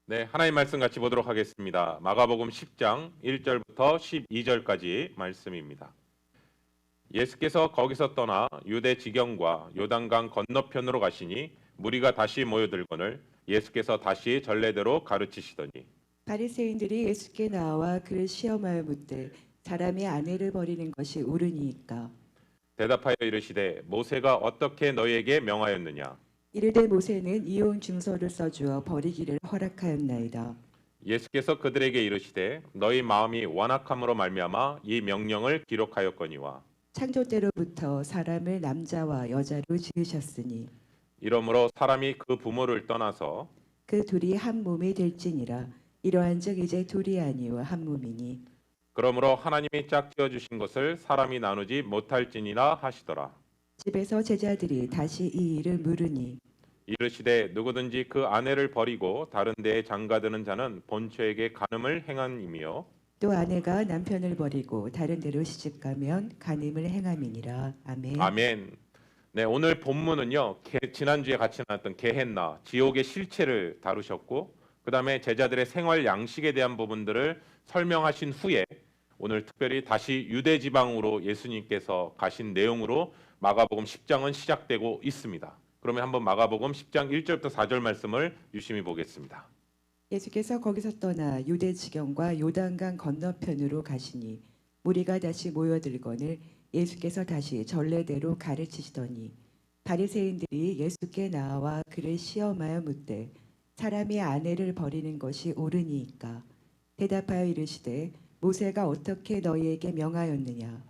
네, 하나님 말씀 같이 보도록 하겠습니다. 마가복음 10장 1절부터 12절까지 말씀입니다. 예수께서 거기서 떠나 유대 지경과 요단강 건너편으로 가시니 무리가 다시 모여들거늘 예수께서 다시 전례대로 가르치시더니 바리새인들이 예수께 나와 그를 시험하여 묻되 사람이 아내를 버리는 것이 옳으니이까. 대답하여 이르시되 모세가 어떻게 너희에게 명하였느냐. 이르되 모세는 이혼 증서를 써주어 버리기를 허락하였나이다. 예수께서 그들에게 이르시되 너희 마음이 완악함으로 말미암아 이 명령을 기록하였거니와 창조 때로부터 사람을 남자와 여자로 지으셨으니 이러므로 사람이 그 부모를 떠나서 그 둘이 한 몸이 될지니라. 이러한즉 이제 둘이 아니요 한 몸이니. 그러므로 하나님이 짝지어 주신 것을 사람이 나누지 못할지니라 하시더라. 집에서 제자들이 다시 이 일을 물으니 이르시되 누구든지 그 아내를 버리고 다른 데에 장가드는 자는 본처에게 간음을 행함이며 또 아내가 남편을 버리고 다른 데로 시집가면 간음을 행함이니라. 아멘. 아멘. 네, 오늘 본문은요. 지난주에 같이 나왔던 게헨나 지옥의 실체를 다루셨고 그다음에 제자들의 생활 양식에 대한 부분들을 설명하신 후에 오늘 특별히 다시 유대 지방으로 예수님께서 가신 내용으로 마가복음 10장은 시작되고 있습니다. 그러면 한번 마가복음 10장 1절부터 4절 말씀을 유심히 보겠습니다. 예수께서 거기서 떠나 유대 지경과 요단강 건너편으로 가시니 무리가 다시 모여들거늘 예수께서 다시 전례대로 가르치시더니 바리새인들이 예수께 나와 그를 시험하여 묻되 사람이 아내를 버리는 것이 옳으니이까. 대답하여 이르시되 모세가 어떻게 너희에게 명하였느냐.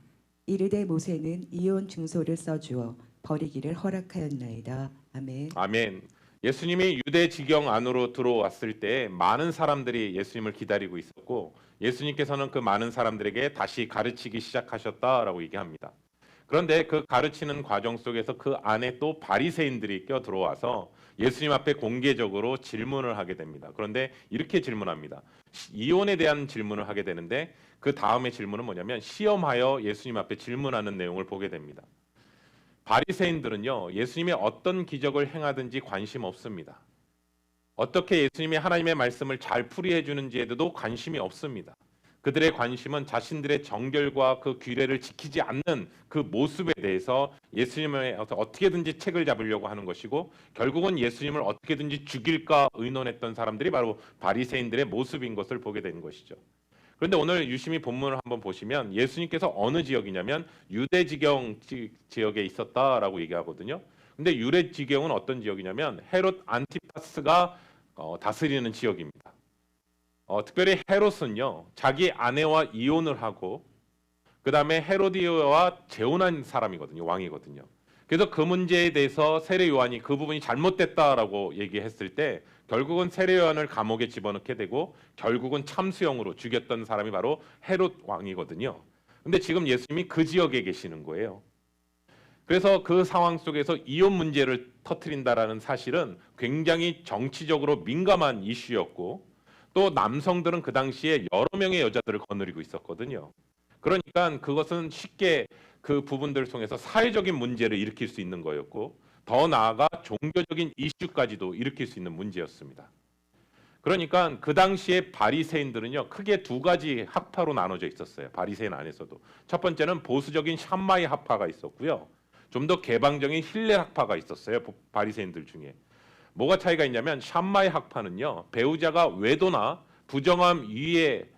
이르되 모세는 이혼 증서를 써주어 버리기를 허락하였나이다. 아멘. 아멘. 예수님이 유대 지경 안으로 들어왔을 때 많은 사람들이 예수님을 기다리고 있었고 예수님께서는 그 많은 사람들에게 다시 가르치기 시작하셨다라고 얘기합니다. 그런데 그 가르치는 과정 속에서 그 안에 또 바리새인들이 껴 들어와서 예수님 앞에 공개적으로 질문을 하게 됩니다. 그런데 이렇게 질문합니다. 이혼에 대한 질문을 하게 되는데 그 다음에 질문은 뭐냐면 시험하여 예수님 앞에 질문하는 내용을 보게 됩니다. 바리새인들은요, 예수님이 어떤 기적을 행하든지 관심 없습니다. 어떻게 예수님이 하나님의 말씀을 잘 풀이해 주는지에도 관심이 없습니다. 그들의 관심은 자신들의 정결과 그 규례를 지키지 않는 그 모습에 대해서 예수님을 어떻게든지 책을 잡으려고 하는 것이고 결국은 예수님을 어떻게든지 죽일까 의논했던 사람들이 바로 바리새인들의 모습인 것을 보게 된 것이죠. 그런데 오늘 유심히 본문을 한번 보시면 예수님께서 어느 지역이냐면 유대지경 지역에 있었다라고 얘기하거든요. 근데 유대지경은 어떤 지역이냐면 헤롯 안티파스가 다스리는 지역입니다. 특별히 헤롯은요 자기 아내와 이혼을 하고 그 다음에 헤로디아와 재혼한 사람이거든요. 왕이거든요. 그래서 그 문제에 대해서 세례 요한이 그 부분이 잘못됐다라고 얘기했을 때 결국은 세례 요한을 감옥에 집어넣게 되고 결국은 참수형으로 죽였던 사람이 바로 헤롯 왕이거든요. 근데 지금 예수님이 그 지역에 계시는 거예요. 그래서 그 상황 속에서 이혼 문제를 터뜨린다라는 사실은 굉장히 정치적으로 민감한 이슈였고 또 남성들은 그 당시에 여러 명의 여자들을 거느리고 있었거든요. 그러니까 그것은 쉽게 그 부분들을 통해서 사회적인 문제를 일으킬 수 있는 거였고 더 나아가 종교적인 이슈까지도 일으킬 수 있는 문제였습니다. 그러니까 그 당시에 바리새인들은요 크게 두 가지 학파로 나눠져 있었어요. 바리새인 안에서도 첫 번째는 보수적인 샴마이 학파가 있었고요. 좀 더 개방적인 힐레 학파가 있었어요. 바리새인들 중에. 뭐가 차이가 있냐면 샴마이 학파는요 배우자가 외도나 부정함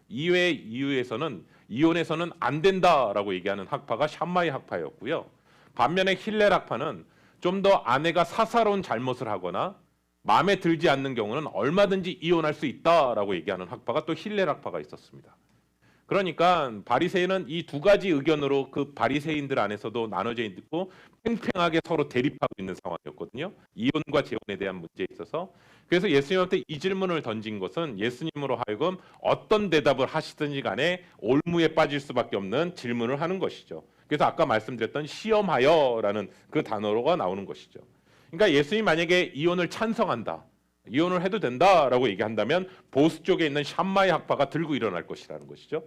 이외의 이유에서는 이혼해서는 안 된다라고 얘기하는 학파가 샴마이 학파였고요. 반면에 힐렐 학파는 좀 더 아내가 사사로운 잘못을 하거나 마음에 들지 않는 경우는 얼마든지 이혼할 수 있다라고 얘기하는 학파가 또 힐렐 학파가 있었습니다. 그러니까 바리새인은 이 두 가지 의견으로 그 바리새인들 안에서도 나눠져 있고 팽팽하게 서로 대립하고 있는 상황이었거든요. 이혼과 재혼에 대한 문제에 있어서. 그래서 예수님한테 이 질문을 던진 것은 예수님으로 하여금 어떤 대답을 하시든지 간에 올무에 빠질 수밖에 없는 질문을 하는 것이죠. 그래서 아까 말씀드렸던 시험하여라는 그 단어가 나오는 것이죠. 그러니까 예수님이 만약에 이혼을 찬성한다. 이혼을 해도 된다라고 얘기한다면 보수 쪽에 있는 샴마이 학파가 들고 일어날 것이라는 것이죠.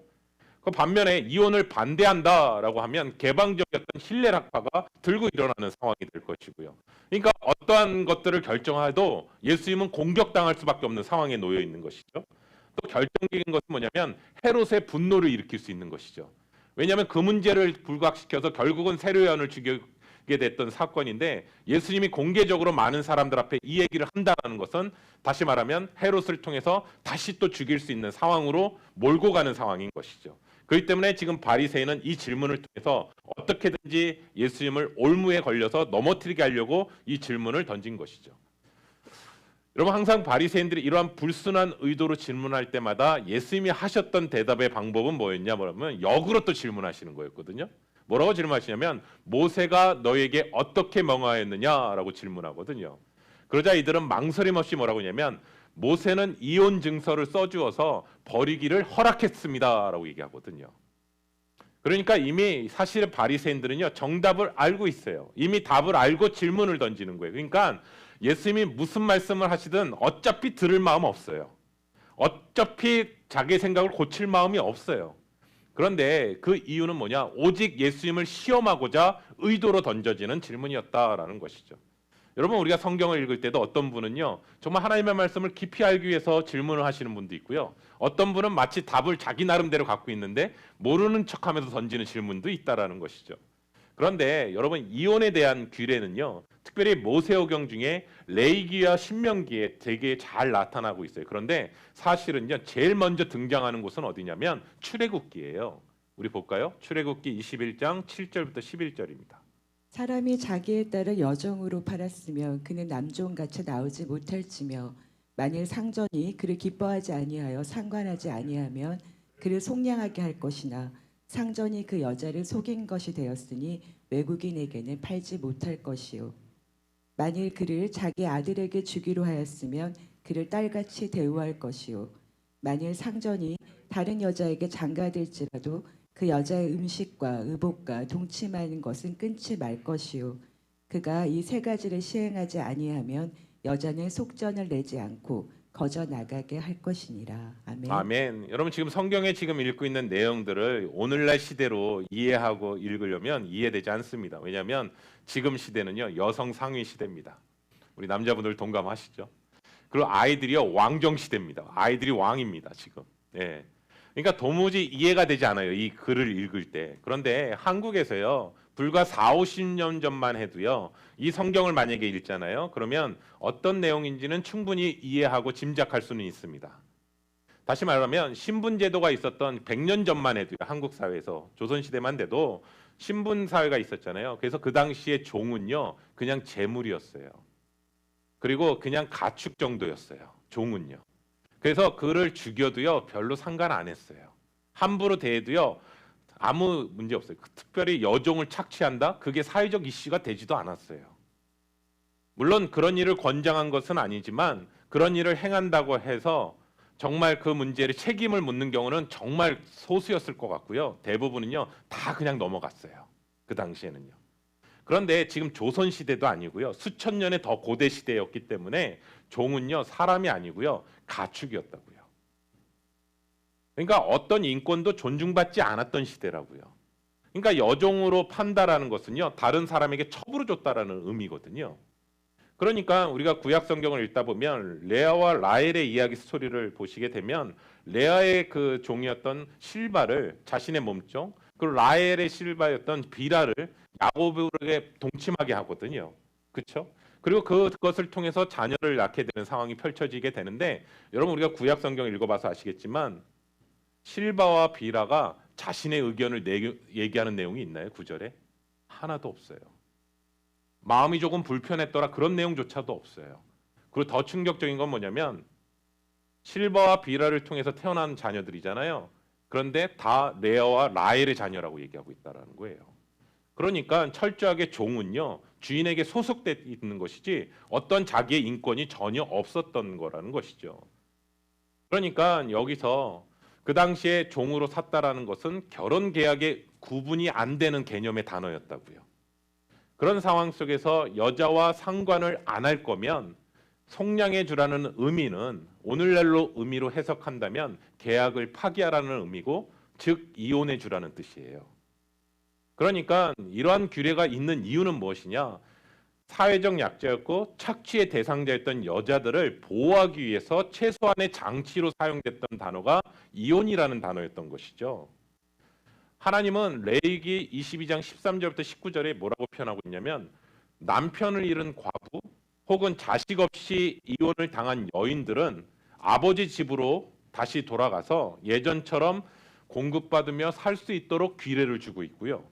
그 반면에 이혼을 반대한다라고 하면 개방적이었던 힐렐 학파가 들고 일어나는 상황이 될 것이고요. 그러니까 어떠한 것들을 결정해도 예수님은 공격당할 수밖에 없는 상황에 놓여 있는 것이죠. 또 결정적인 것은 뭐냐면 헤롯의 분노를 일으킬 수 있는 것이죠. 왜냐하면 그 문제를 불각시켜서 결국은 세례요한을 죽이게 됐던 사건인데, 예수님이 공개적으로 많은 사람들 앞에 이 얘기를 한다는 것은 다시 말하면 헤롯을 통해서 다시 또 죽일 수 있는 상황으로 몰고 가는 상황인 것이죠. 그렇기 때문에 지금 바리새인은 이 질문을 통해서 어떻게든지 예수님을 올무에 걸려서 넘어뜨리게 하려고 이 질문을 던진 것이죠. 여러분, 항상 바리새인들이 이러한 불순한 의도로 질문할 때마다 예수님이 하셨던 대답의 방법은 뭐였냐 그러면 역으로 또 질문하시는 거였거든요. 뭐라고 질문하시냐면 모세가 너에게 어떻게 명하였느냐라고 질문하거든요. 그러자 이들은 망설임 없이 뭐라고 하냐면 모세는 이혼 증서를 써주어서 버리기를 허락했습니다라고 얘기하거든요. 그러니까 이미 사실 바리새인들은요 정답을 알고 있어요. 이미 답을 알고 질문을 던지는 거예요. 그러니까 예수님이 무슨 말씀을 하시든 어차피 들을 마음 없어요. 어차피 자기 생각을 고칠 마음이 없어요. 그런데 그 이유는 뭐냐? 오직 예수님을 시험하고자 의도로 던져지는 질문이었다라는 것이죠. 여러분, 우리가 성경을 읽을 때도 어떤 분은요 정말 하나님의 말씀을 깊이 알기 위해서 질문을 하시는 분도 있고요, 어떤 분은 마치 답을 자기 나름대로 갖고 있는데 모르는 척하면서 던지는 질문도 있다라는 것이죠. 그런데 여러분, 이혼에 대한 규례는요 특별히 모세오경 중에 레위기와 신명기에 되게 잘 나타나고 있어요. 그런데 사실은요 제일 먼저 등장하는 곳은 어디냐면 출애굽기예요. 우리 볼까요? 출애굽기 21장 7절부터 11절입니다. 사람이 자기의 딸을 여종으로 팔았으면 그는 남종같이 나오지 못할지며 만일 상전이 그를 기뻐하지 아니하여 상관하지 아니하면 그를 속량하게 할 것이나 상전이 그 여자를 속인 것이 되었으니 외국인에게는 팔지 못할 것이요 만일 그를 자기 아들에게 주기로 하였으면 그를 딸같이 대우할 것이요 만일 상전이 다른 여자에게 장가들지라도 그 여자의 음식과 의복과 동침하는 것은 끊지 말 것이요 그가 이 세 가지를 시행하지 아니하면 여자는 속전을 내지 않고 거저 나가게 할 것이니라. 아멘. 아멘. 여러분, 지금 성경에 지금 읽고 있는 내용들을 오늘날 시대로 이해하고 읽으려면 이해되지 않습니다. 왜냐하면 지금 시대는요 여성 상위 시대입니다. 우리 남자분들 동감하시죠? 그리고 아이들이요 왕정 시대입니다. 아이들이 왕입니다 지금. 예. 그러니까 도무지 이해가 되지 않아요 이 글을 읽을 때. 그런데 한국에서요 불과 4, 50년 전만 해도요 이 성경을 만약에 읽잖아요. 그러면 어떤 내용인지는 충분히 이해하고 짐작할 수는 있습니다. 다시 말하면 신분제도가 있었던 100년 전만 해도요 한국 사회에서 조선시대만 돼도 신분 사회가 있었잖아요. 그래서 그 당시에 종은요 그냥 재물이었어요. 그리고 그냥 가축 정도였어요 종은요. 그래서 그를 죽여도요 별로 상관 안 했어요. 함부로 대해도요 아무 문제 없어요. 특별히 여종을 착취한다? 그게 사회적 이슈가 되지도 않았어요. 물론 그런 일을 권장한 것은 아니지만 그런 일을 행한다고 해서 정말 그 문제를 책임을 묻는 경우는 정말 소수였을 것 같고요. 대부분은요 다 그냥 넘어갔어요. 그 당시에는요. 그런데 지금 조선 시대도 아니고요. 수천 년의 더 고대 시대였기 때문에 종은요 사람이 아니고요. 가축이었다고요. 그러니까 어떤 인권도 존중받지 않았던 시대라고요. 그러니까 여종으로 판다라는 것은요 다른 사람에게 첩으로 줬다라는 의미거든요. 그러니까 우리가 구약 성경을 읽다 보면 레아와 라헬의 이야기 스토리를 보시게 되면 레아의 그 종이었던 실바를 자신의 몸종, 그리고 라헬의 실바였던 비라를 야곱에게 동침하게 하거든요. 그렇죠? 그리고 그것을 통해서 자녀를 낳게 되는 상황이 펼쳐지게 되는데, 여러분 우리가 구약 성경을 읽어봐서 아시겠지만 실바와 비라가 자신의 의견을 얘기하는 내용이 있나요? 구절에 하나도 없어요. 마음이 조금 불편했더라 그런 내용조차도 없어요. 그리고 더 충격적인 건 뭐냐면 실바와 비라를 통해서 태어난 자녀들이잖아요. 그런데 다 레아와 라헬의 자녀라고 얘기하고 있다는 거예요. 그러니까 철저하게 종은요 주인에게 소속돼 있는 것이지 어떤 자기의 인권이 전혀 없었던 거라는 것이죠. 그러니까 여기서 그 당시에 종으로 샀다라는 것은 결혼 계약에 구분이 안 되는 개념의 단어였다고요. 그런 상황 속에서 여자와 상관을 안 할 거면 속량해 주라는 의미는 오늘날로 의미로 해석한다면 계약을 파기하라는 의미고, 즉 이혼해 주라는 뜻이에요. 그러니까 이러한 규례가 있는 이유는 무엇이냐? 사회적 약자였고 착취의 대상자였던 여자들을 보호하기 위해서 최소한의 장치로 사용됐던 단어가 이혼이라는 단어였던 것이죠. 하나님은 레위기 22장 13절부터 19절에 뭐라고 표현하고 있냐면 남편을 잃은 과부 혹은 자식 없이 이혼을 당한 여인들은 아버지 집으로 다시 돌아가서 예전처럼 공급받으며 살 수 있도록 기회를 주고 있고요.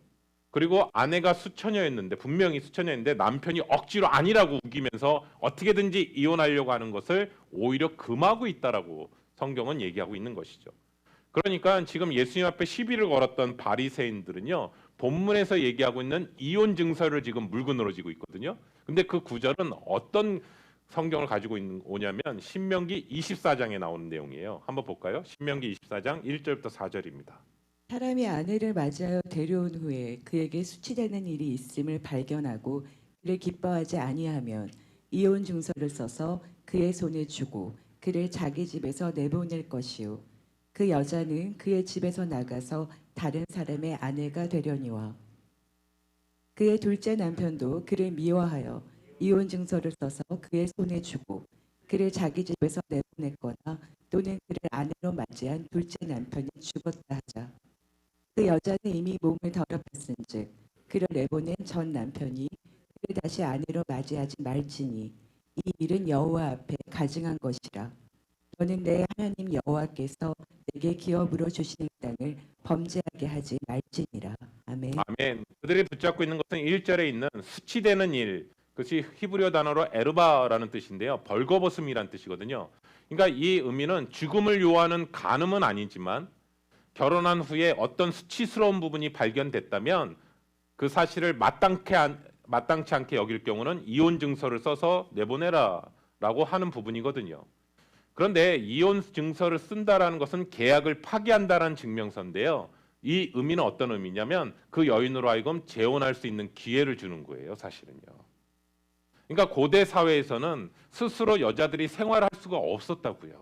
그리고 아내가 수처녀였는데 분명히 수처녀였는데 남편이 억지로 아니라고 우기면서 어떻게든지 이혼하려고 하는 것을 오히려 금하고 있다라고 성경은 얘기하고 있는 것이죠. 그러니까 지금 예수님 앞에 시비를 걸었던 바리새인들은요. 본문에서 얘기하고 있는 이혼 증서를 지금 물고 늘어지고 있거든요. 근데 그 구절은 어떤 성경을 가지고 오냐면 신명기 24장에 나오는 내용이에요. 한번 볼까요? 신명기 24장 1절부터 4절입니다. 사람이 아내를 맞이하여 데려온 후에 그에게 수치되는 일이 있음을 발견하고 그를 기뻐하지 아니하면 이혼 증서를 써서 그의 손에 주고 그를 자기 집에서 내보낼 것이요 그 여자는 그의 집에서 나가서 다른 사람의 아내가 되려니와 그의 둘째 남편도 그를 미워하여 이혼 증서를 써서 그의 손에 주고 그를 자기 집에서 내보냈거나 또는 그를 아내로 맞이한 둘째 남편이 죽었다 하자 그 여자는 이미 몸을 더럽혔은즉 그를 내보낸 전 남편이 그를 다시 아내로 맞이하지 말지니 이 일은 여호와 앞에 가증한 것이라 너는 내 하나님 여호와께서 내게 기업으로 주시는 땅을 범죄하게 하지 말지니라. 아멘. 아멘. 그들이 붙잡고 있는 것은 1절에 있는 수치되는 일, 그것이 히브리어 단어로 에르바라는 뜻인데요. 벌거벗음이란 뜻이거든요. 그러니까 이 의미는 죽음을 요하는 간음은 아니지만 결혼한 후에 어떤 수치스러운 부분이 발견됐다면 그 사실을 마땅치 않게 여길 경우는 이혼 증서를 써서 내보내라라고 하는 부분이거든요. 그런데 이혼 증서를 쓴다라는 것은 계약을 파기한다라는 증명서인데요. 이 의미는 어떤 의미냐면 그 여인으로 하여금 재혼할 수 있는 기회를 주는 거예요, 사실은요. 그러니까 고대 사회에서는 스스로 여자들이 생활할 수가 없었다고요.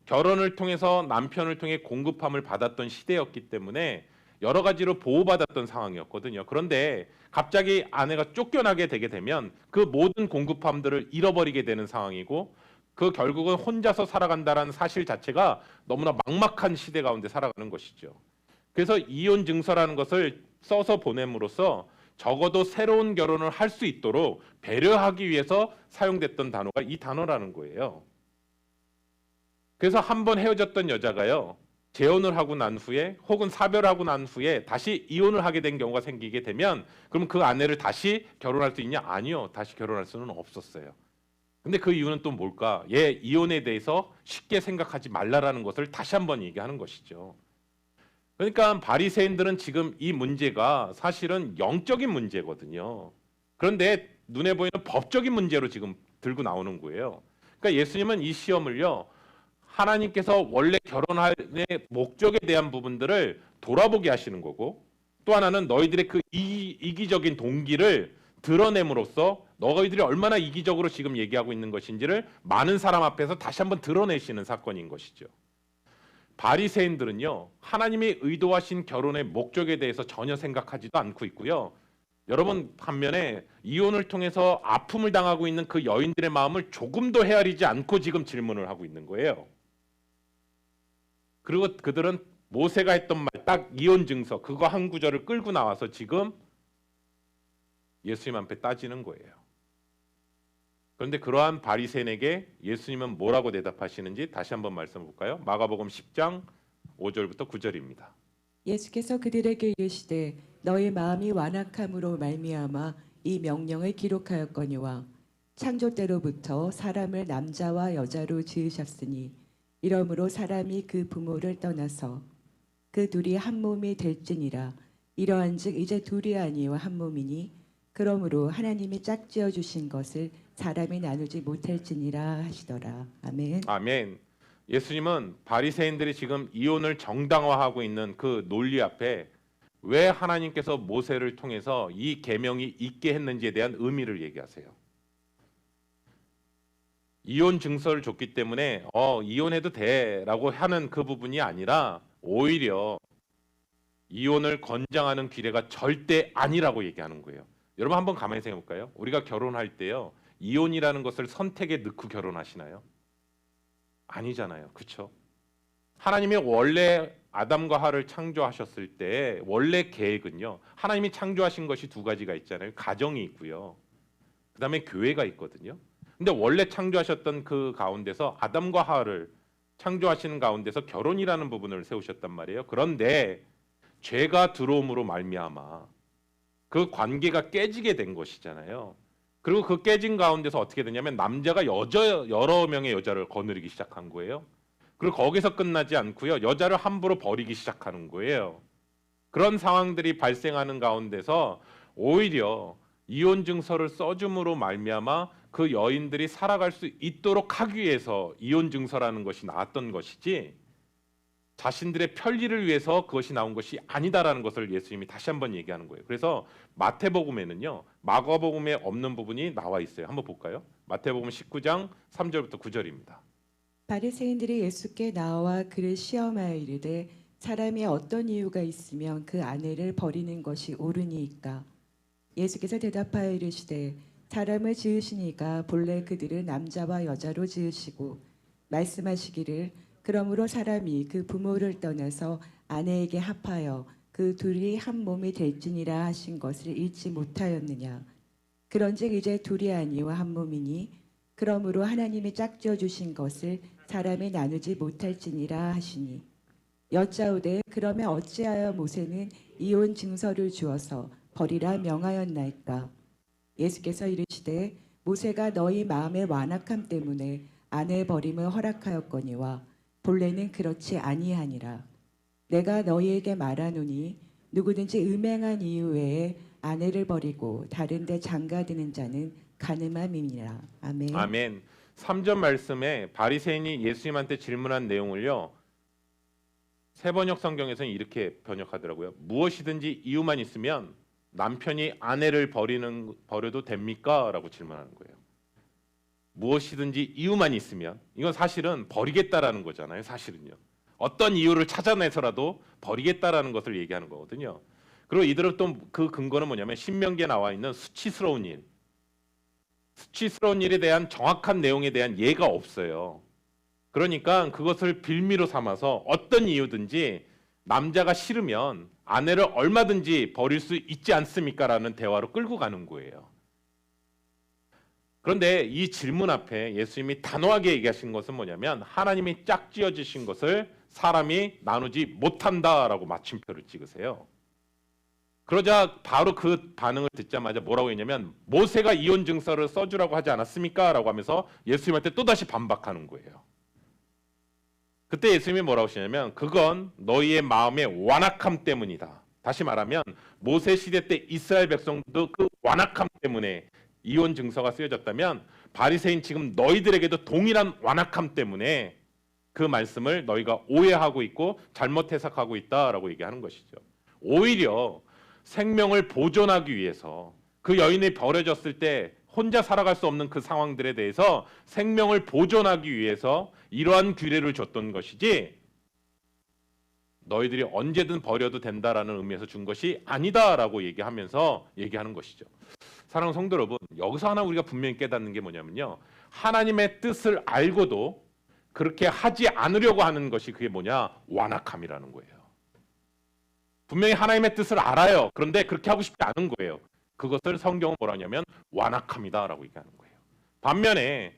결혼을 통해서 남편을 통해 공급함을 받았던 시대였기 때문에 여러 가지로 보호받았던 상황이었거든요. 그런데 갑자기 아내가 쫓겨나게 되게 되면 그 모든 공급함들을 잃어버리게 되는 상황이고 그 결국은 혼자서 살아간다는 사실 자체가 너무나 막막한 시대 가운데 살아가는 것이죠. 그래서 이혼 증서라는 것을 써서 보냄으로써 적어도 새로운 결혼을 할 수 있도록 배려하기 위해서 사용됐던 단어가 이 단어라는 거예요. 그래서 한 번 헤어졌던 여자가요. 재혼을 하고 난 후에 혹은 사별하고 난 후에 다시 이혼을 하게 된 경우가 생기게 되면 그럼 그 아내를 다시 결혼할 수 있냐? 아니요. 다시 결혼할 수는 없었어요. 근데 그 이유는 또 뭘까? 이혼에 대해서 쉽게 생각하지 말라라는 것을 다시 한번 얘기하는 것이죠. 그러니까 바리새인들은 지금 이 문제가 사실은 영적인 문제거든요. 그런데 눈에 보이는 법적인 문제로 지금 들고 나오는 거예요. 그러니까 예수님은 이 시험을요. 하나님께서 원래 결혼의 목적에 대한 부분들을 돌아보게 하시는 거고 또 하나는 너희들의 그 이기적인 동기를 드러냄으로써 너희들이 얼마나 이기적으로 지금 얘기하고 있는 것인지를 많은 사람 앞에서 다시 한번 드러내시는 사건인 것이죠. 바리새인들은요. 하나님이 의도하신 결혼의 목적에 대해서 전혀 생각하지도 않고 있고요. 여러분 반면에 이혼을 통해서 아픔을 당하고 있는 그 여인들의 마음을 조금도 헤아리지 않고 지금 질문을 하고 있는 거예요. 그리고 그들은 모세가 했던 말 딱 이혼 증서 그거 한 구절을 끌고 나와서 지금 예수님 앞에 따지는 거예요. 그런데 그러한 바리새인에게 예수님은 뭐라고 대답하시는지 다시 한번 말씀해 볼까요? 마가복음 10장 5절부터 9절입니다. 예수께서 그들에게 이르시되 너희 마음이 완악함으로 말미암아 이 명령을 기록하였거니와 창조 때로부터 사람을 남자와 여자로 지으셨으니 이러므로 사람이 그 부모를 떠나서 그 둘이 한 몸이 될지니라. 이러한즉 이제 둘이 아니요 한 몸이니 그러므로 하나님이 짝지어 주신 것을 사람이 나누지 못할지니라 하시더라. 아멘. 아멘. 예수님은 바리새인들이 지금 이혼을 정당화하고 있는 그 논리 앞에 왜 하나님께서 모세를 통해서 이 계명이 있게 했는지에 대한 의미를 얘기하세요. 이혼 증서를 줬기 때문에 이혼해도 돼라고 하는 그 부분이 아니라 오히려 이혼을 권장하는 규례가 절대 아니라고 얘기하는 거예요. 여러분 한번 가만히 생각해 볼까요? 우리가 결혼할 때요. 이혼이라는 것을 선택에 넣고 결혼하시나요? 아니잖아요. 그렇죠? 하나님이 원래 아담과 하와를 창조하셨을 때 원래 계획은요. 하나님이 창조하신 것이 두 가지가 있잖아요. 가정이 있고요. 그다음에 교회가 있거든요. 근데 원래 창조하셨던 그 가운데서 아담과 하와를 창조하시는 가운데서 결혼이라는 부분을 세우셨단 말이에요. 그런데 죄가 들어옴으로 말미암아 그 관계가 깨지게 된 것이잖아요. 그리고 그 깨진 가운데서 어떻게 되냐면 남자가 여러 명의 여자를 거느리기 시작한 거예요. 그리고 거기서 끝나지 않고요. 여자를 함부로 버리기 시작하는 거예요. 그런 상황들이 발생하는 가운데서 오히려 이혼 증서를 써줌으로 말미암아 그 여인들이 살아갈 수 있도록 하기 위해서 이혼 증서라는 것이 나왔던 것이지 자신들의 편리를 위해서 그것이 나온 것이 아니다라는 것을 예수님이 다시 한번 얘기하는 거예요. 그래서 마태복음에는요. 마가복음에 없는 부분이 나와 있어요. 한번 볼까요? 마태복음 19장 3절부터 9절입니다. 바리새인들이 예수께 나와 그를 시험하여 이르되 사람이 어떤 이유가 있으면 그 아내를 버리는 것이 옳으니이까. 예수께서 대답하여 이르시되 사람을 지으시니가 본래 그들을 남자와 여자로 지으시고 말씀하시기를 그러므로 사람이 그 부모를 떠나서 아내에게 합하여 그 둘이 한 몸이 될지니라 하신 것을 잊지 못하였느냐. 그런즉 이제 둘이 아니와 한 몸이니 그러므로 하나님이 짝지어 주신 것을 사람이 나누지 못할지니라 하시니. 여짜오되 그러면 어찌하여 모세는 이혼 증서를 주어서 버리라 명하였나이까. 예수께서 이르시되 모세가 너희 마음의 완악함 때문에 아내 버림을 허락하였거니와 본래는 그렇지 아니하니라. 내가 너희에게 말하노니 누구든지 음행한 이유 외에 아내를 버리고 다른 데 장가드는 자는 간음함이니라. 아멘. 아멘. 3절 말씀에 바리새인이 예수님한테 질문한 내용을요. 세번역 성경에서는 이렇게 번역하더라고요. 무엇이든지 이유만 있으면 남편이 아내를 버려도 됩니까? 라고 질문하는 거예요. 무엇이든지 이유만 있으면 이건 사실은 버리겠다라는 거잖아요. 사실은요. 어떤 이유를 찾아내서라도 버리겠다라는 것을 얘기하는 거거든요. 그리고 이들은 또 그 근거는 뭐냐면 신명기에 나와 있는 수치스러운 일. 수치스러운 일에 대한 정확한 내용에 대한 예가 없어요. 그러니까 그것을 빌미로 삼아서 어떤 이유든지 남자가 싫으면 아내를 얼마든지 버릴 수 있지 않습니까? 라는 대화로 끌고 가는 거예요. 그런데 이 질문 앞에 예수님이 단호하게 얘기하신 것은 뭐냐면 하나님이 짝지어 주신 것을 사람이 나누지 못한다라고 마침표를 찍으세요. 그러자 바로 그 반응을 듣자마자 뭐라고 했냐면 모세가 이혼 증서를 써주라고 하지 않았습니까? 라고 하면서 예수님한테 또다시 반박하는 거예요. 그때 예수님이 뭐라고 하시냐면 그건 너희의 마음의 완악함 때문이다. 다시 말하면 모세 시대 때 이스라엘 백성도 그 완악함 때문에 이혼 증서가 쓰여졌다면 바리새인 지금 너희들에게도 동일한 완악함 때문에 그 말씀을 너희가 오해하고 있고 잘못 해석하고 있다라고 얘기하는 것이죠. 오히려 생명을 보존하기 위해서 그 여인이 버려졌을 때 혼자 살아갈 수 없는 그 상황들에 대해서 생명을 보존하기 위해서 이러한 규례를 줬던 것이지 너희들이 언제든 버려도 된다라는 의미에서 준 것이 아니다라고 얘기하는 것이죠. 사랑하는 성도 여러분, 여기서 하나 우리가 분명히 깨닫는 게 뭐냐면요. 하나님의 뜻을 알고도 그렇게 하지 않으려고 하는 것이 그게 뭐냐? 완악함이라는 거예요. 분명히 하나님의 뜻을 알아요. 그런데 그렇게 하고 싶지 않은 거예요. 그것을 성경은 뭐라 하냐면 완악함이다라고 얘기하는 거예요. 반면에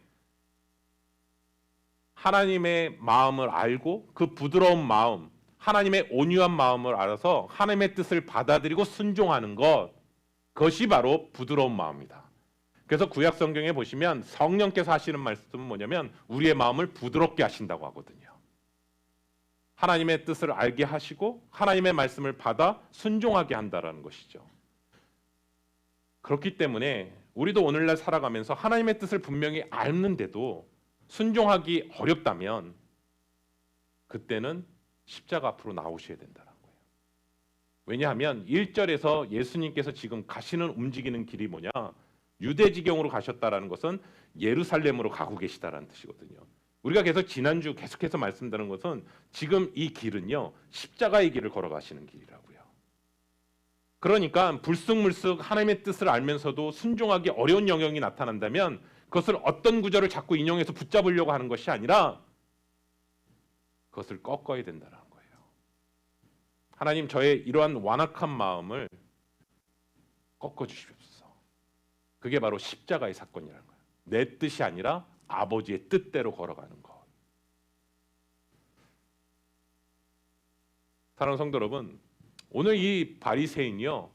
하나님의 마음을 알고 그 부드러운 마음, 하나님의 온유한 마음을 알아서 하나님의 뜻을 받아들이고 순종하는 것, 그것이 바로 부드러운 마음이다. 그래서 구약 성경에 보시면 성령께서 하시는 말씀은 뭐냐면 우리의 마음을 부드럽게 하신다고 하거든요. 하나님의 뜻을 알게 하시고 하나님의 말씀을 받아 순종하게 한다라는 것이죠. 그렇기 때문에 우리도 오늘날 살아가면서 하나님의 뜻을 분명히 알는데도 순종하기 어렵다면 그때는 십자가 앞으로 나오셔야 된다는 거예요. 왜냐하면 1절에서 예수님께서 지금 가시는 움직이는 길이 뭐냐? 유대지경으로 가셨다라는 것은 예루살렘으로 가고 계시다라는 뜻이거든요. 우리가 계속 지난주 계속해서 말씀드리는 것은 지금 이 길은요. 십자가의 길을 걸어가시는 길이라고요. 그러니까 불쑥물쑥 하나님의 뜻을 알면서도 순종하기 어려운 영역이 나타난다면 그것을 어떤 구절을 자꾸 인용해서 붙잡으려고 하는 것이 아니라 그것을 꺾어야 된다는 거예요. 하나님, 저의 이러한 완악한 마음을 꺾어 주시옵소서. 그게 바로 십자가의 사건이라는 거예요. 내 뜻이 아니라 아버지의 뜻대로 걸어가는 것. 사랑하는 성도 여러분, 오늘 이 바리새인이요,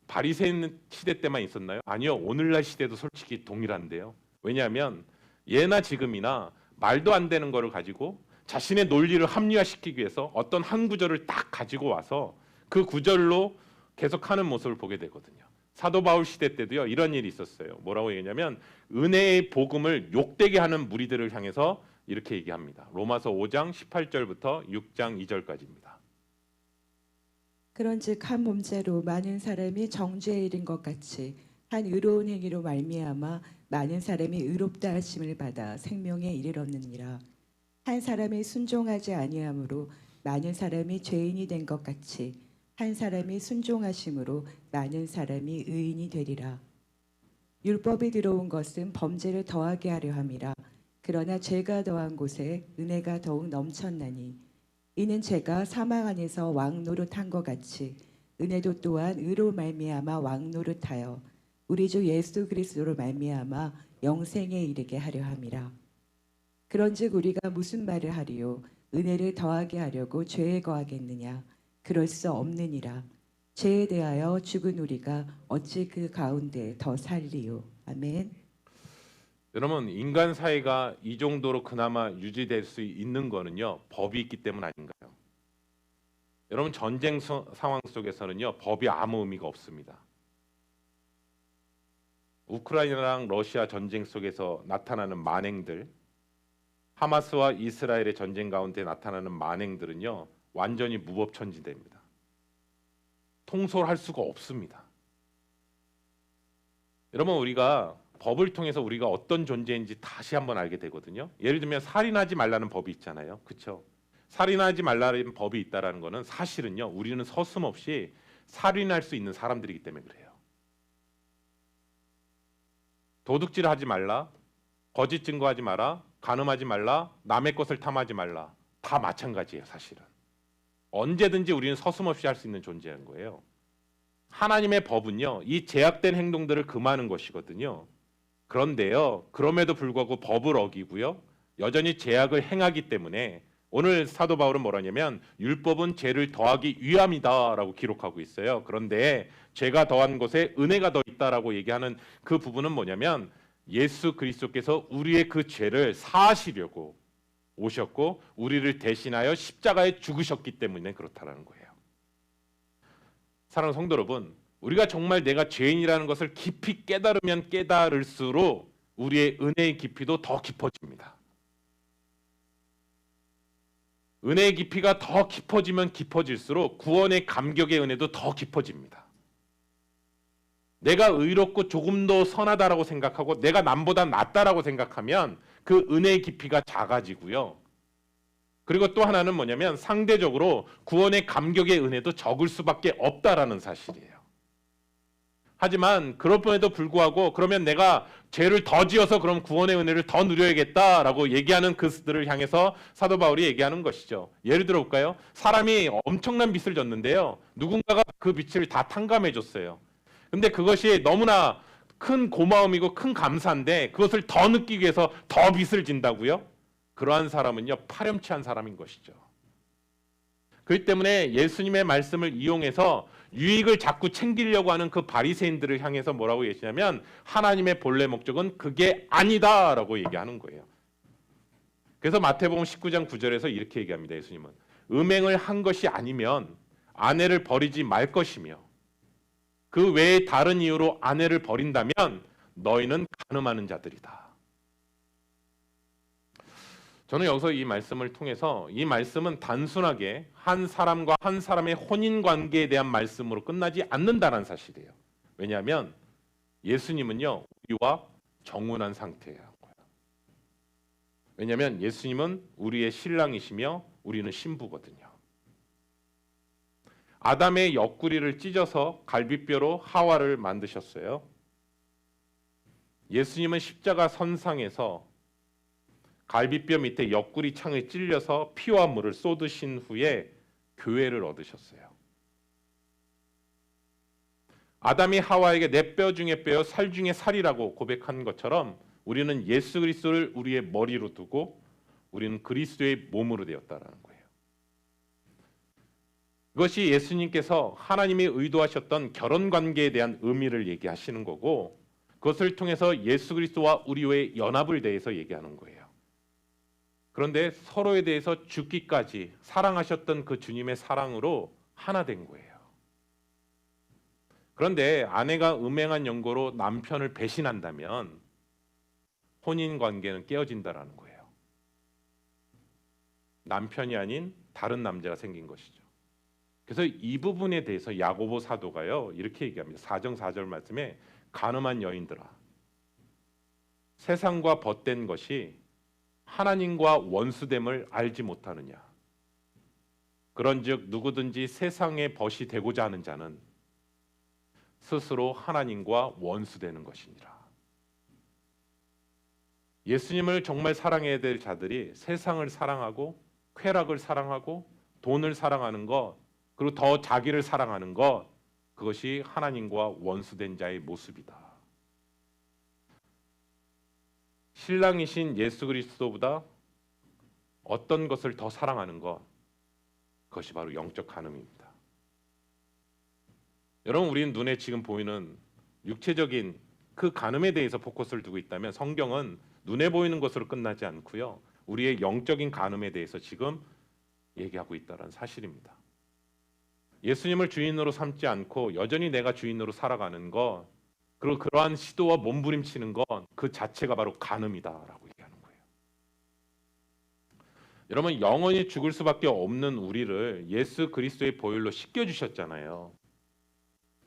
바리새인 시대 때만 있었나요? 아니요, 오늘날 시대도 솔직히 동일한데요. 왜냐하면 예나 지금이나 말도 안 되는 거를 가지고 자신의 논리를 합리화시키기 위해서 어떤 한 구절을 딱 가지고 와서 그 구절로 계속하는 모습을 보게 되거든요. 사도 바울 시대 때도요, 이런 일이 있었어요. 뭐라고 얘기하냐면 은혜의 복음을 욕되게 하는 무리들을 향해서 이렇게 얘기합니다. 로마서 5장 18절부터 6장 2절까지입니다. 그런즉 한 몸자로 많은 사람이 정죄에 이른 것 같이 한 의로운 행위로 말미암아 많은 사람이 의롭다 하심을 받아 생명에 이르렀느니라. 한 사람이 순종하지 아니함으로 많은 사람이 죄인이 된 것 같이 한 사람이 순종하심으로 많은 사람이 의인이 되리라. 율법이 들어온 것은 범죄를 더하게 하려 함이라. 그러나 죄가 더한 곳에 은혜가 더욱 넘쳤나니 이는 죄가 사망 안에서 왕 노릇한 것 같이 은혜도 또한 의로 말미암아 왕 노릇하여 우리 주 예수 그리스도로 말미암아 영생에 이르게 하려 함이라. 그런즉 우리가 무슨 말을 하리요? 은혜를 더하게 하려고 죄에 거하겠느냐? 그럴 수 없느니라. 죄에 대하여 죽은 우리가 어찌 그 가운데 더 살리요? 아멘. 여러분, 인간 사회가 이 정도로 그나마 유지될 수 있는 거는요, 법이 있기 때문 아닌가요? 여러분, 전쟁 상황 속에서는요, 법이 아무 의미가 없습니다. 우크라이나랑 러시아 전쟁 속에서 나타나는 만행들, 하마스와 이스라엘의 전쟁 가운데 나타나는 만행들은요, 완전히 무법천지대입니다. 통솔할 수가 없습니다. 여러분, 우리가 법을 통해서 우리가 어떤 존재인지 다시 한번 알게 되거든요. 예를 들면 살인하지 말라는 법이 있잖아요. 그렇죠? 살인하지 말라는 법이 있다라는 것은 사실은요, 우리는 서슴없이 살인할 수 있는 사람들이기 때문에 그래요. 도둑질하지 말라, 거짓 증거하지 마라, 간음하지 말라, 남의 것을 탐하지 말라, 다 마찬가지예요. 사실은 언제든지 우리는 서슴없이 할 수 있는 존재인 거예요. 하나님의 법은요, 이 제약된 행동들을 금하는 것이거든요. 그런데요, 그럼에도 불구하고 법을 어기고요, 여전히 제약을 행하기 때문에 오늘 사도 바울은 뭐라냐면 율법은 죄를 더하기 위함이다라고 기록하고 있어요. 그런데 죄가 더한 것에 은혜가 더 있다라고 얘기하는 그 부분은 뭐냐면 예수 그리스도께서 우리의 그 죄를 사하시려고 오셨고 우리를 대신하여 십자가에 죽으셨기 때문에 그렇다라는 거예요. 사랑하는 성도 여러분, 우리가 정말 내가 죄인이라는 것을 깊이 깨달으면 깨달을수록 우리의 은혜의 깊이도 더 깊어집니다. 은혜의 깊이가 더 깊어지면 깊어질수록 구원의 감격의 은혜도 더 깊어집니다. 내가 의롭고 조금 더 선하다라고 생각하고 내가 남보다 낫다라고 생각하면 그 은혜의 깊이가 작아지고요. 그리고 또 하나는 뭐냐면 상대적으로 구원의 감격의 은혜도 적을 수밖에 없다라는 사실이에요. 하지만 그럼에도 불구하고 그러면 내가 죄를 더 지어서 그럼 구원의 은혜를 더 누려야겠다라고 얘기하는 그들을 향해서 사도 바울이 얘기하는 것이죠. 예를 들어 볼까요? 사람이 엄청난 빚을 졌는데요. 누군가가 그 빚을 다 탕감해 줬어요. 근데 그것이 너무나 큰 고마움이고 큰 감사인데 그것을 더 느끼기 위해서 더 빚을 진다고요? 그러한 사람은요, 파렴치한 사람인 것이죠. 그렇기 때문에 예수님의 말씀을 이용해서 유익을 자꾸 챙기려고 하는 그 바리새인들을 향해서 뭐라고 얘기하냐면 하나님의 본래 목적은 그게 아니다라고 얘기하는 거예요. 그래서 마태복음 19장 9절에서 이렇게 얘기합니다. 예수님은 음행을 한 것이 아니면 아내를 버리지 말 것이며 그 외에 다른 이유로 아내를 버린다면 너희는 간음하는 자들이다. 저는 여기서 이 말씀을 통해서 이 말씀은 단순하게 한 사람과 한 사람의 혼인 관계에 대한 말씀으로 끝나지 않는다는 사실이에요. 왜냐하면 예수님은요, 우리와 정혼한 상태예요. 왜냐하면 예수님은 우리의 신랑이시며 우리는 신부거든요. 아담의 옆구리를 찢어서 갈비뼈로 하와를 만드셨어요. 예수님은 십자가 선상에서 갈비뼈 밑에 옆구리 창을 찔려서 피와 물을 쏟으신 후에 교회를 얻으셨어요. 아담이 하와에게 내 뼈 중에 뼈요 살 중에 살이라고 고백한 것처럼 우리는 예수 그리스도를 우리의 머리로 두고 우리는 그리스도의 몸으로 되었다라는 거예요. 이것이 예수님께서 하나님이 의도하셨던 결혼 관계에 대한 의미를 얘기하시는 거고, 그것을 통해서 예수 그리스도와 우리의 연합을 대해서 얘기하는 거예요. 그런데 서로에 대해서 죽기까지 사랑하셨던 그 주님의 사랑으로 하나 된 거예요. 그런데 아내가 음행한 연고로 남편을 배신한다면 혼인 관계는 깨어진다라는 거예요. 남편이 아닌 다른 남자가 생긴 것이죠. 그래서 이 부분에 대해서 야고보 사도가요 이렇게 얘기합니다. 4장 4절 말씀에 간음한 여인들아, 세상과 벗된 것이 하나님과 원수됨을 알지 못하느냐. 그런즉 누구든지 세상의 벗이 되고자 하는 자는 스스로 하나님과 원수되는 것이니라. 예수님을 정말 사랑해야 될 자들이 세상을 사랑하고 쾌락을 사랑하고 돈을 사랑하는 것, 그리고 더 자기를 사랑하는 것, 그것이 하나님과 원수된 자의 모습이다. 신랑이신 예수 그리스도보다 어떤 것을 더 사랑하는 것, 그것이 바로 영적 간음입니다. 여러분, 우리는 눈에 지금 보이는 육체적인 그 간음에 대해서 포커스를 두고 있다면 성경은 눈에 보이는 것으로 끝나지 않고요, 우리의 영적인 간음에 대해서 지금 얘기하고 있다는 사실입니다. 예수님을 주인으로 삼지 않고 여전히 내가 주인으로 살아가는 것, 그리고 그러한 시도와 몸부림치는 것, 그 자체가 바로 간음이다라고 얘기하는 거예요. 여러분, 영원히 죽을 수밖에 없는 우리를 예수 그리스도의 보혈로 씻겨주셨잖아요.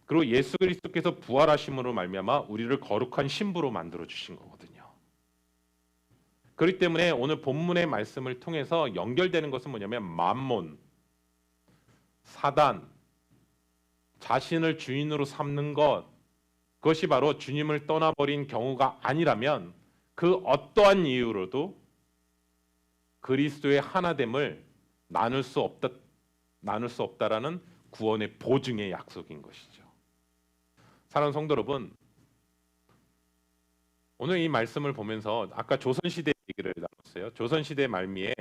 그리고 예수 그리스도께서 부활하심으로 말미암아 우리를 거룩한 신부로 만들어 주신 거거든요. 그렇기 때문에 오늘 본문의 말씀을 통해서 연결되는 것은 뭐냐면 만몬, 사단, 자신을 주인으로 삼는 것, 그것이 바로 주님을 떠나버린 경우가 아니라면 그 어떠한 이유로도 그리스도의 하나됨을 나눌 수 없다라는 구원의 보증의 약속인 것이죠. 사랑하는 성도 여러분, 오늘 이 말씀을 보면서 아까 조선시대 얘기를 나눴어요. 조선시대 말미에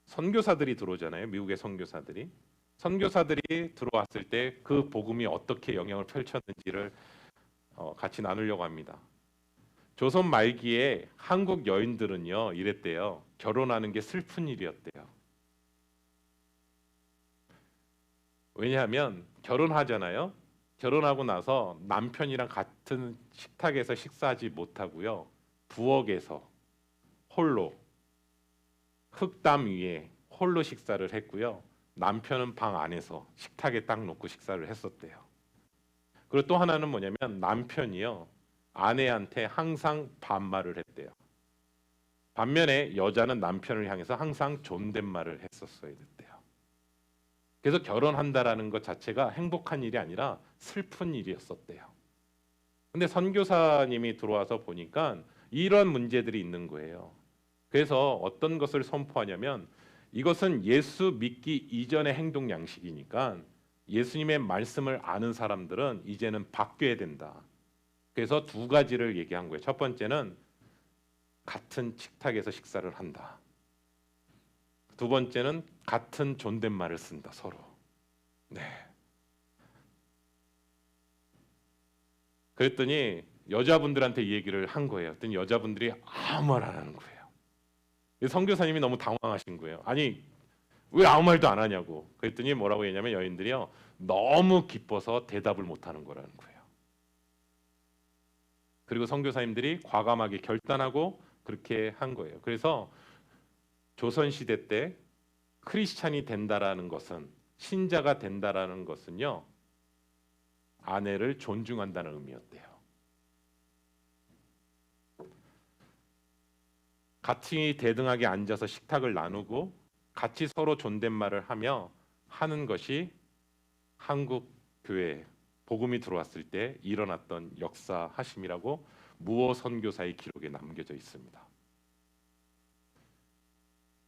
선교사들이 들어오잖아요. 미국의 선교사들이. 선교사들이 들어왔을 때 그 복음이 어떻게 영향을 펼쳤는지를 같이 나누려고 합니다. 조선 말기에 한국 여인들은요 이랬대요. 결혼하는 게 슬픈 일이었대요. 왜냐하면 결혼하잖아요. 결혼하고 나서 남편이랑 같은 식탁에서 식사하지 못하고요, 부엌에서 홀로 흙담 위에 홀로 식사를 했고요, 남편은 방 안에서 식탁에 딱 놓고 식사를 했었대요. 그리고 또 하나는 뭐냐면 남편이요 아내한테 항상 반말을 했대요. 반면에 여자는 남편을 향해서 항상 존댓말을 했었어야 됐대요. 그래서 결혼한다라는 것 자체가 행복한 일이 아니라 슬픈 일이었었대요. 근데 선교사님이 들어와서 보니까 이런 문제들이 있는 거예요. 그래서 어떤 것을 선포하냐면 이것은 예수 믿기 이전의 행동 양식이니까 예수님의 말씀을 아는 사람들은 이제는 바뀌어야 된다. 그래서 두 가지를 얘기한 거예요. 첫 번째는 같은 식탁에서 식사를 한다. 두 번째는 같은 존댓말을 쓴다, 서로. 네. 그랬더니 여자분들한테 이 얘기를 한 거예요. 그랬더니 여자분들이 아무 말 안 하는 거예요. 선교사님이 너무 당황하신 거예요. 아니, 왜 아무 말도 안 하냐고. 그랬더니 뭐라고 했냐면 여인들이요, 너무 기뻐서 대답을 못 하는 거라는 거예요. 그리고 선교사님들이 과감하게 결단하고 그렇게 한 거예요. 그래서 조선시대 때 크리스찬이 된다라는 것은, 신자가 된다라는 것은요, 아내를 존중한다는 의미였대요. 같이 대등하게 앉아서 식탁을 나누고 같이 서로 존댓말을 하며 하는 것이 한국 교회에 복음이 들어왔을 때 일어났던 역사하심이라고 무호 선교사의 기록에 남겨져 있습니다.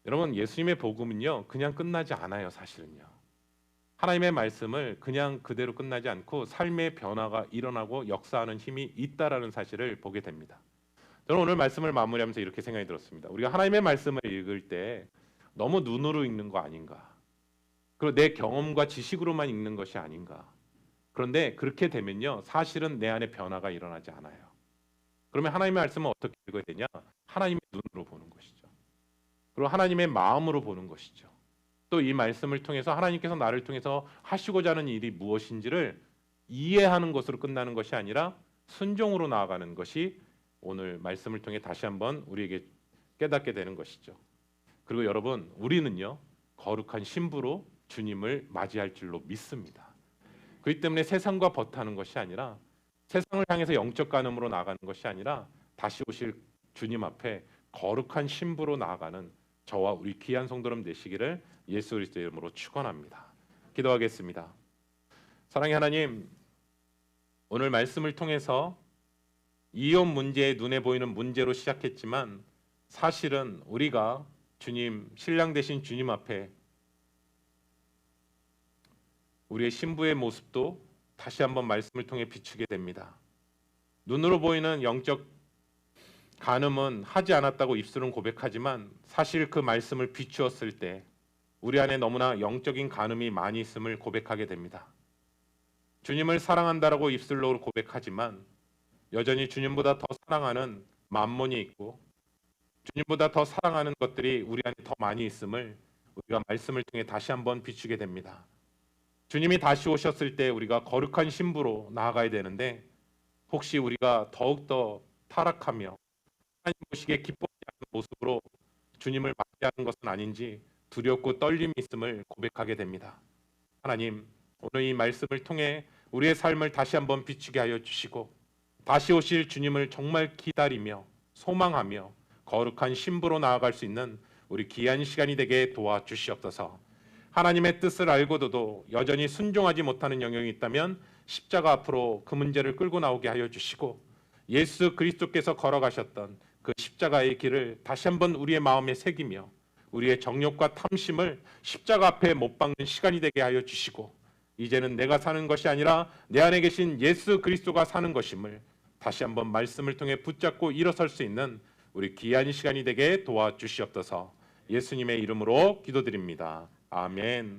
여러분, 예수님의 복음은요 그냥 끝나지 않아요. 사실은요 하나님의 말씀을 그냥 그대로 끝나지 않고 삶의 변화가 일어나고 역사하는 힘이 있다라는 사실을 보게 됩니다. 저는 오늘 말씀을 마무리하면서 이렇게 생각이 들었습니다. 우리가 하나님의 말씀을 읽을 때 너무 눈으로 읽는 거 아닌가, 그리고 내 경험과 지식으로만 읽는 것이 아닌가. 그런데 그렇게 되면요 사실은 내 안에 변화가 일어나지 않아요. 그러면 하나님의 말씀은 어떻게 읽어야 되냐? 하나님의 눈으로 보는 것이죠. 그리고 하나님의 마음으로 보는 것이죠. 또 이 말씀을 통해서 하나님께서 나를 통해서 하시고자 하는 일이 무엇인지를 이해하는 것으로 끝나는 것이 아니라 순종으로 나아가는 것이 오늘 말씀을 통해 다시 한번 우리에게 깨닫게 되는 것이죠. 그리고 여러분, 우리는요 거룩한 신부로 주님을 맞이할 줄로 믿습니다. 그렇기 때문에 세상과 버타는 것이 아니라, 세상을 향해서 영적 간음으로 나아가는 것이 아니라 다시 오실 주님 앞에 거룩한 신부로 나아가는 저와 우리 귀한 성도름 되시기를 예수 그리스도의 이름으로 축원합니다. 기도하겠습니다. 사랑의 하나님, 오늘 말씀을 통해서 이혼 문제에 눈에 보이는 문제로 시작했지만 사실은 우리가 주님, 신랑 되신 주님 앞에 우리의 신부의 모습도 다시 한번 말씀을 통해 비추게 됩니다. 눈으로 보이는 영적 간음은 하지 않았다고 입술은 고백하지만 사실 그 말씀을 비추었을 때 우리 안에 너무나 영적인 간음이 많이 있음을 고백하게 됩니다. 주님을 사랑한다라고 입술로 고백하지만 여전히 주님보다 더 사랑하는 만몬이 있고 주님보다 더 사랑하는 것들이 우리 안에 더 많이 있음을 우리가 말씀을 통해 다시 한번 비추게 됩니다. 주님이 다시 오셨을 때 우리가 거룩한 신부로 나아가야 되는데 혹시 우리가 더욱더 타락하며 하나님 보시기에 기뻐하지 않는 모습으로 주님을 맞이하는 것은 아닌지 두렵고 떨림이 있음을 고백하게 됩니다. 하나님, 오늘 이 말씀을 통해 우리의 삶을 다시 한번 비추게 하여 주시고 다시 오실 주님을 정말 기다리며 소망하며 거룩한 신부로 나아갈 수 있는 우리 귀한 시간이 되게 도와주시옵소서. 하나님의 뜻을 알고도 여전히 순종하지 못하는 영역이 있다면 십자가 앞으로 그 문제를 끌고 나오게 하여 주시고 예수 그리스도께서 걸어가셨던 그 십자가의 길을 다시 한번 우리의 마음에 새기며 우리의 정욕과 탐심을 십자가 앞에 못 박는 시간이 되게 하여 주시고 이제는 내가 사는 것이 아니라 내 안에 계신 예수 그리스도가 사는 것임을 다시 한번 말씀을 통해 붙잡고 일어설 수 있는 우리 귀한 시간이 되게 도와주시옵소서. 예수님의 이름으로 기도드립니다. 아멘.